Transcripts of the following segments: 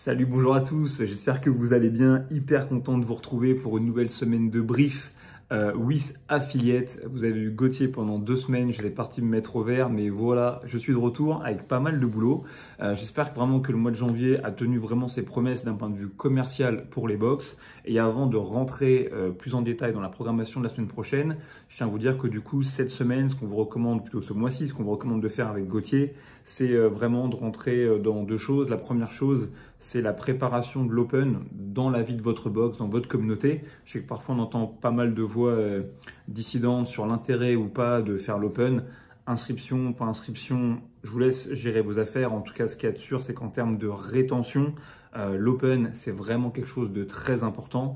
Salut, bonjour à tous, j'espère que vous allez bien, hyper content de vous retrouver pour une nouvelle semaine de brief with Affiliate. Vous avez eu Gauthier pendant 2 semaines, j'étais parti me mettre au vert, mais voilà, je suis de retour avec pas mal de boulot. J'espère vraiment que le mois de janvier a tenu vraiment ses promesses d'un point de vue commercial pour les box. Et avant de rentrer plus en détail dans la programmation de la semaine prochaine, je tiens à vous dire que du coup, cette semaine, ce qu'on vous recommande, plutôt ce mois-ci, ce qu'on vous recommande de faire avec Gauthier, c'est vraiment de rentrer dans 2 choses. La première chose, c'est la préparation de l'Open dans la vie de votre box, dans votre communauté. Je sais que parfois on entend pas mal de voix dissidentes sur l'intérêt ou pas de faire l'Open. Inscription, pas inscription, je vous laisse gérer vos affaires. En tout cas, ce qu'il y a de sûr, c'est qu'en termes de rétention, l'Open, c'est vraiment quelque chose de très important.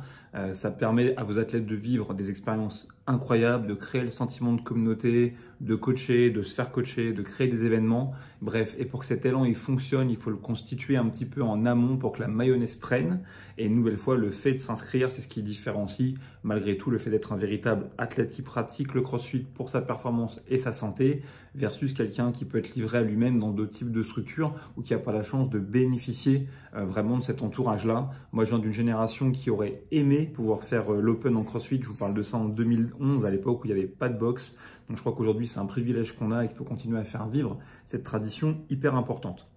Ça permet à vos athlètes de vivre des expériences incroyables, de créer le sentiment de communauté, de coacher, de se faire coacher, de créer des événements. Bref, et pour que cet élan il fonctionne, il faut le constituer un petit peu en amont pour que la mayonnaise prenne. Et une nouvelle fois, le fait de s'inscrire, c'est ce qui différencie malgré tout le fait d'être un véritable athlète qui pratique le crossfit pour sa performance et sa santé versus quelqu'un qui peut être livré à lui-même dans d'autres types de structures ou qui n'a pas la chance de bénéficier vraiment de cet entourage-là. Moi, je viens d'une génération qui aurait aimé pouvoir faire l'Open en crossfit. Je vous parle de ça en 2011, à l'époque où il n'y avait pas de boxe. Donc, je crois qu'aujourd'hui, c'est un privilège qu'on a et qu'il faut continuer à faire vivre cette tradition hyper importante.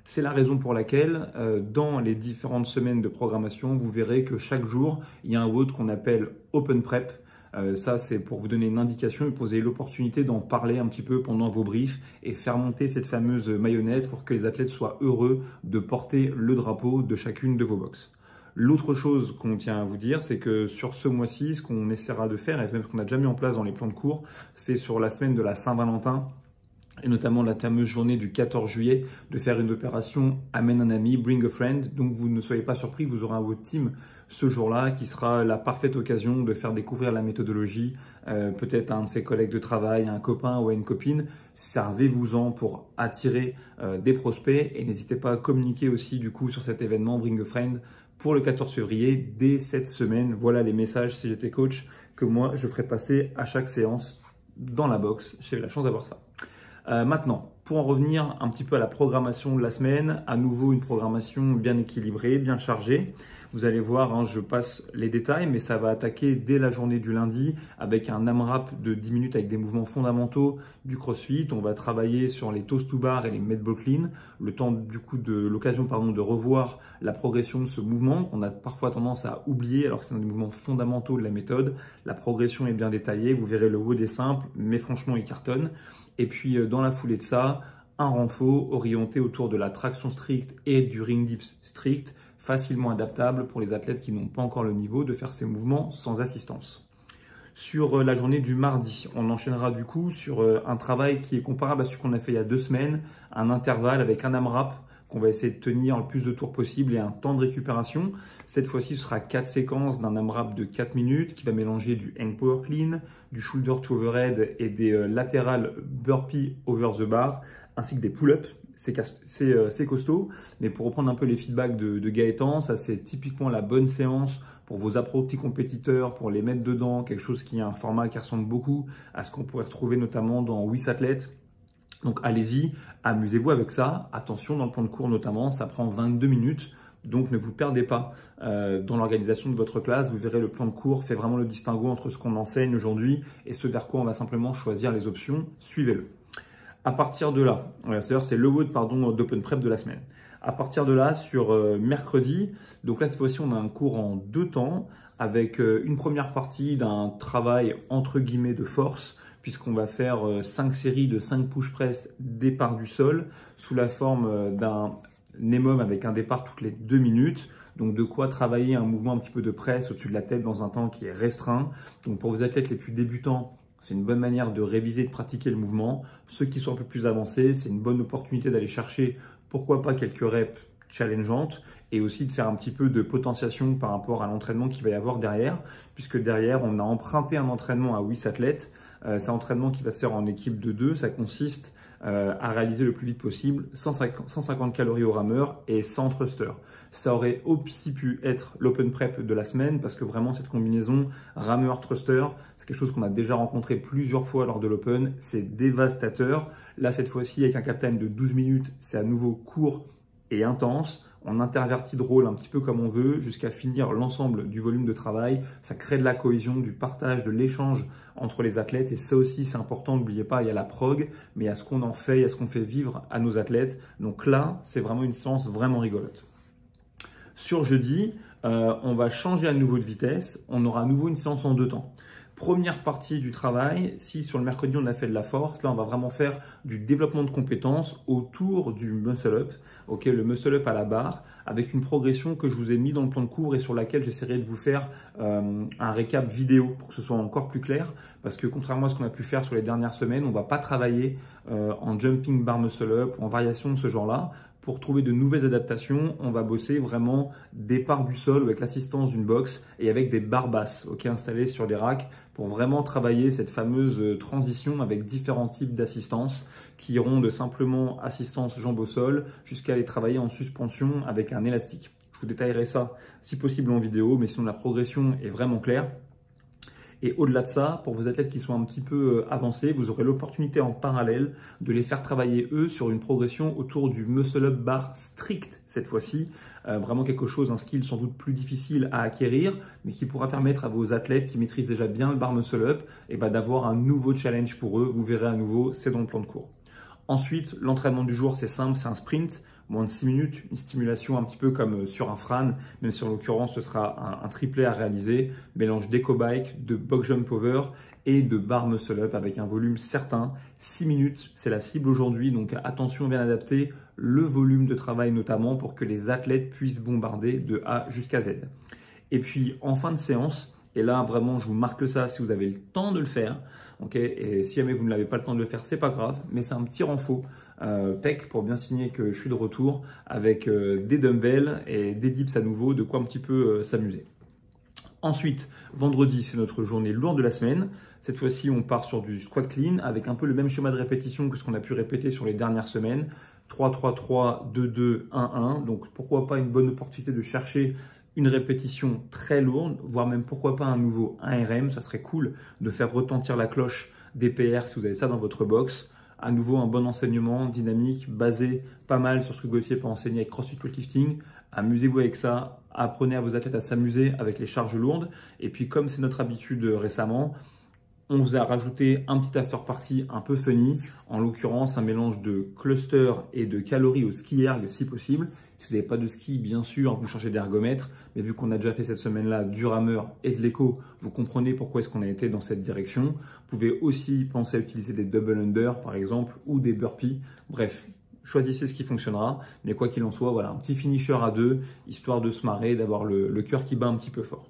C'est la raison pour laquelle, dans les différentes semaines de programmation, vous verrez que chaque jour, il y a un WOD qu'on appelle Open Prep. Ça, c'est pour vous donner une indication et poser l'opportunité d'en parler un petit peu pendant vos briefs et faire monter cette fameuse mayonnaise pour que les athlètes soient heureux de porter le drapeau de chacune de vos box. L'autre chose qu'on tient à vous dire, c'est que sur ce mois-ci, ce qu'on essaiera de faire, et même ce qu'on a déjà mis en place dans les plans de cours, c'est sur la semaine de la Saint-Valentin, et notamment la fameuse journée du 14 juillet, de faire une opération Amène un ami, Bring a Friend. Donc vous ne soyez pas surpris, vous aurez un votre team ce jour-là qui sera la parfaite occasion de faire découvrir la méthodologie, peut-être à un de ses collègues de travail, à un copain ou à une copine. Servez-vous-en pour attirer des prospects et n'hésitez pas à communiquer aussi du coup sur cet événement Bring a Friend pour le 14 février dès cette semaine. Voilà les messages, si j'étais coach, que moi je ferais passer à chaque séance dans la box. J'ai eu la chance d'avoir ça. Maintenant, pour en revenir un petit peu à la programmation de la semaine, à nouveau une programmation bien équilibrée, bien chargée. Vous allez voir, hein, je passe les détails, mais ça va attaquer dès la journée du lundi avec un AMRAP de 10 minutes avec des mouvements fondamentaux du CrossFit. On va travailler sur les toast to bar et les med ball clean. Le temps du coup l'occasion de revoir la progression de ce mouvement qu'on a parfois tendance à oublier alors que c'est un des mouvements fondamentaux de la méthode. La progression est bien détaillée. Vous verrez le WOD est simple, mais franchement il cartonne. Et puis dans la foulée de ça, un renfort orienté autour de la traction stricte et du ring dips strict, facilement adaptable pour les athlètes qui n'ont pas encore le niveau de faire ces mouvements sans assistance. Sur la journée du mardi, on enchaînera du coup sur un travail qui est comparable à ce qu'on a fait il y a 2 semaines, un intervalle avec un AMRAP qu'on va essayer de tenir le plus de tours possible et un temps de récupération. Cette fois-ci, ce sera 4 séquences d'un AMRAP de 4 minutes qui va mélanger du hang power clean, du shoulder to overhead et des latéral burpee over the bar, ainsi que des pull-ups. C'est costaud, mais pour reprendre un peu les feedbacks de Gaëtan, ça c'est typiquement la bonne séance pour vos apprentis compétiteurs, pour les mettre dedans, quelque chose qui a un format qui ressemble beaucoup à ce qu'on pourrait retrouver notamment dans WISAThlète. Donc allez-y, amusez-vous avec ça. Attention, dans le plan de cours notamment, ça prend 22 minutes. Donc ne vous perdez pas dans l'organisation de votre classe. Vous verrez, le plan de cours fait vraiment le distinguo entre ce qu'on enseigne aujourd'hui et ce vers quoi on va simplement choisir les options. Suivez-le. À partir de là, c'est le WOD d'Open Prep de la semaine. À partir de là, sur mercredi, donc là cette fois-ci on a un cours en 2 temps avec une première partie d'un travail entre guillemets de force, puisqu'on va faire 5 séries de 5 push press départ du sol sous la forme d'un EMOM avec un départ toutes les 2 minutes. Donc de quoi travailler un mouvement un petit peu de presse au-dessus de la tête dans un temps qui est restreint. Donc pour vos athlètes les plus débutants, c'est une bonne manière de réviser, de pratiquer le mouvement. Ceux qui sont un peu plus avancés, c'est une bonne opportunité d'aller chercher, pourquoi pas, quelques reps challengeantes et aussi de faire un petit peu de potentiation par rapport à l'entraînement qu'il va y avoir derrière, puisque derrière, on a emprunté un entraînement à WISAThlète. C'est un entraînement qui va se faire en équipe de 2. Ça consiste à réaliser le plus vite possible 150 calories au rameur et 100 thrusters. Ça aurait aussi pu être l'open prep de la semaine parce que vraiment cette combinaison rameur-thruster, c'est quelque chose qu'on a déjà rencontré plusieurs fois lors de l'open. C'est dévastateur. Là, cette fois-ci, avec un cap time de 12 minutes, c'est à nouveau court et intense. On intervertit de rôle un petit peu comme on veut jusqu'à finir l'ensemble du volume de travail. Ça crée de la cohésion, du partage, de l'échange entre les athlètes. Et ça aussi, c'est important. N'oubliez pas, il y a la prog, mais il y a ce qu'on en fait, il y a ce qu'on fait vivre à nos athlètes. Donc là, c'est vraiment une séance vraiment rigolote. Sur jeudi, on va changer à nouveau de vitesse. On aura à nouveau une séance en 2 temps. Première partie du travail, si sur le mercredi on a fait de la force, là on va vraiment faire du développement de compétences autour du muscle up, le muscle up à la barre, avec une progression que je vous ai mis dans le plan de cours et sur laquelle j'essaierai de vous faire un récap vidéo pour que ce soit encore plus clair, parce que contrairement à ce qu'on a pu faire sur les dernières semaines, on ne va pas travailler en jumping bar muscle up ou en variation de ce genre-là. Pour trouver de nouvelles adaptations, on va bosser vraiment départ du sol avec l'assistance d'une box et avec des barres basses installées sur les racks pour vraiment travailler cette fameuse transition avec différents types d'assistance qui iront de simplement assistance jambes au sol jusqu'à aller travailler en suspension avec un élastique. Je vous détaillerai ça si possible en vidéo, mais sinon la progression est vraiment claire. Et au-delà de ça, pour vos athlètes qui sont un petit peu avancés, vous aurez l'opportunité en parallèle de les faire travailler eux sur une progression autour du muscle up bar strict cette fois-ci. Vraiment quelque chose, un skill sans doute plus difficile à acquérir, mais qui pourra permettre à vos athlètes qui maîtrisent déjà bien le bar muscle up d'avoir un nouveau challenge pour eux. Vous verrez à nouveau, c'est dans le plan de cours. Ensuite, l'entraînement du jour, c'est simple, c'est un sprint. Moins de 6 minutes, une stimulation un petit peu comme sur un Fran, même si en l'occurrence ce sera un triplet à réaliser, mélange d'éco-bike, de box jump over et de bar muscle up avec un volume certain. 6 minutes, c'est la cible aujourd'hui, donc attention à bien adapter le volume de travail notamment pour que les athlètes puissent bombarder de A jusqu'à Z. Et puis en fin de séance, et là vraiment je vous marque ça si vous avez le temps de le faire, et si jamais vous ne l'avez pas le temps de le faire, c'est pas grave, mais c'est un petit renfort. PEC pour bien signer que je suis de retour avec des dumbbells et des dips à nouveau, de quoi un petit peu s'amuser. Ensuite, vendredi, c'est notre journée lourde de la semaine. Cette fois-ci, on part sur du squat clean avec un peu le même schéma de répétition que ce qu'on a pu répéter sur les dernières semaines. 3-3-3, 2-2, 1-1. Donc, pourquoi pas une bonne opportunité de chercher une répétition très lourde, voire même pourquoi pas un nouveau 1RM. Ça serait cool de faire retentir la cloche des PR si vous avez ça dans votre box. À nouveau, un bon enseignement dynamique, basé pas mal sur ce que Gauthier peut enseigner avec CrossFit Weightlifting. Amusez-vous avec ça, apprenez à vos athlètes à s'amuser avec les charges lourdes. Et puis, comme c'est notre habitude récemment, on vous a rajouté un petit after party un peu funny, en l'occurrence un mélange de cluster et de calories au ski erg si possible. Si vous n'avez pas de ski, bien sûr, vous changez d'ergomètre, mais vu qu'on a déjà fait cette semaine-là du rameur et de l'écho, vous comprenez pourquoi est-ce qu'on a été dans cette direction. Vous pouvez aussi penser à utiliser des double under par exemple ou des burpees. Bref, choisissez ce qui fonctionnera, mais quoi qu'il en soit, voilà, un petit finisher à 2, histoire de se marrer, d'avoir le cœur qui bat un petit peu fort.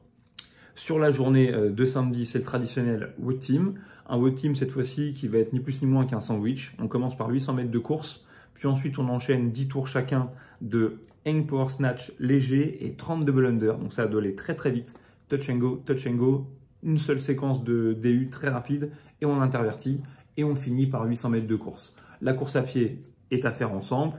Sur la journée de samedi, c'est le traditionnel WOD Team. Un WOD Team cette fois-ci qui va être ni plus ni moins qu'un sandwich. On commence par 800 mètres de course, puis ensuite on enchaîne 10 tours chacun de hang power snatch léger et 30 double under. Donc ça doit aller très très vite. Touch and go, une seule séquence de DU très rapide et on intervertit et on finit par 800 mètres de course. La course à pied est à faire ensemble.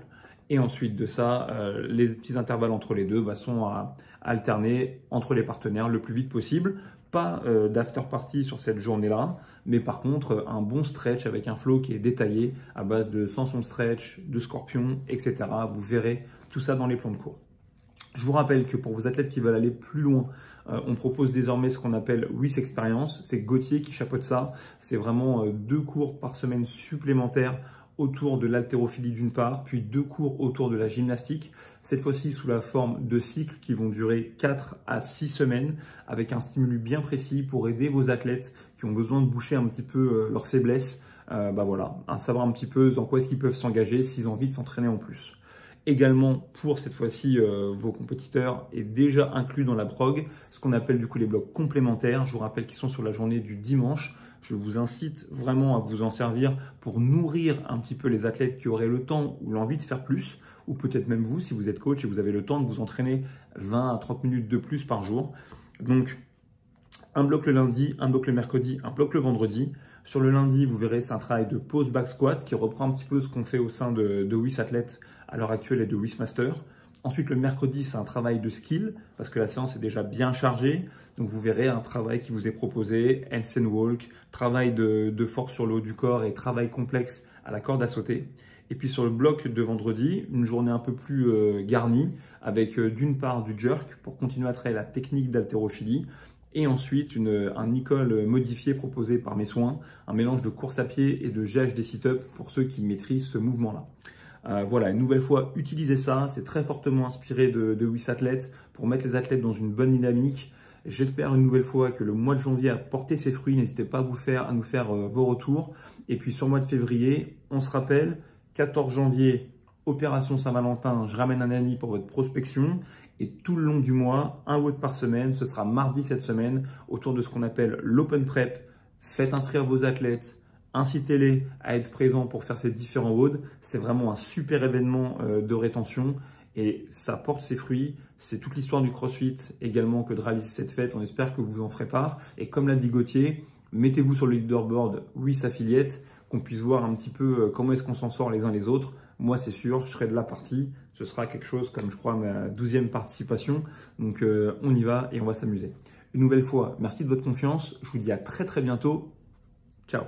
Et ensuite de ça, les petits intervalles entre les deux sont à alterner entre les partenaires le plus vite possible. Pas d'after party sur cette journée-là, mais par contre un bon stretch avec un flow qui est détaillé à base de Samson stretch, de scorpion, etc. Vous verrez tout ça dans les plans de cours. Je vous rappelle que pour vos athlètes qui veulent aller plus loin, on propose désormais ce qu'on appelle WIS Experience. C'est Gauthier qui chapeaute ça. C'est vraiment 2 cours par semaine supplémentaires autour de l'haltérophilie d'une part, puis 2 cours autour de la gymnastique, cette fois-ci sous la forme de cycles qui vont durer 4 à 6 semaines avec un stimulus bien précis pour aider vos athlètes qui ont besoin de boucher un petit peu leurs faiblesses, voilà, à savoir un petit peu dans quoi est-ce qu'ils peuvent s'engager s'ils ont envie de s'entraîner en plus. Également pour cette fois-ci vos compétiteurs est déjà inclus dans la prog, ce qu'on appelle du coup les blocs complémentaires. Je vous rappelle qu'ils sont sur la journée du dimanche. Je vous incite vraiment à vous en servir pour nourrir un petit peu les athlètes qui auraient le temps ou l'envie de faire plus, ou peut-être même vous, si vous êtes coach et vous avez le temps de vous entraîner 20 à 30 minutes de plus par jour. Donc, un bloc le lundi, un bloc le mercredi, un bloc le vendredi. Sur le lundi, vous verrez, c'est un travail de pause back squat qui reprend un petit peu ce qu'on fait au sein de WIS Athlète à l'heure actuelle et de WIS Master. Ensuite, le mercredi, c'est un travail de skill parce que la séance est déjà bien chargée. Donc, vous verrez un travail qui vous est proposé, handstand walk, travail de force sur le haut du corps et travail complexe à la corde à sauter. Et puis sur le bloc de vendredi, une journée un peu plus garnie avec d'une part du jerk pour continuer à travailler la technique d'haltérophilie et ensuite un Nicole modifié proposé par mes soins, un mélange de course à pied et de GHD sit-up pour ceux qui maîtrisent ce mouvement-là. Voilà, une nouvelle fois, utilisez ça. C'est très fortement inspiré de WIS Athlète pour mettre les athlètes dans une bonne dynamique. J'espère une nouvelle fois que le mois de janvier a porté ses fruits. N'hésitez pas à nous faire vos retours. Et puis sur le mois de février, on se rappelle, 14 janvier, opération Saint-Valentin, je ramène un ami pour votre prospection. Et tout le long du mois, un WOD par semaine, ce sera mardi cette semaine, autour de ce qu'on appelle l'Open Prep. Faites inscrire vos athlètes. Incitez-les à être présents pour faire ces différents WOD. C'est vraiment un super événement de rétention et ça porte ses fruits. C'est toute l'histoire du CrossFit également que de réaliser cette fête. On espère que vous en ferez part. Et comme l'a dit Gauthier, mettez-vous sur le leaderboard WIS Affiliate, qu'on puisse voir un petit peu comment est-ce qu'on s'en sort les uns les autres. Moi, c'est sûr, je serai de la partie. Ce sera quelque chose comme, je crois, ma 12e participation. Donc, on y va et on va s'amuser. Une nouvelle fois, merci de votre confiance. Je vous dis à très bientôt. Ciao.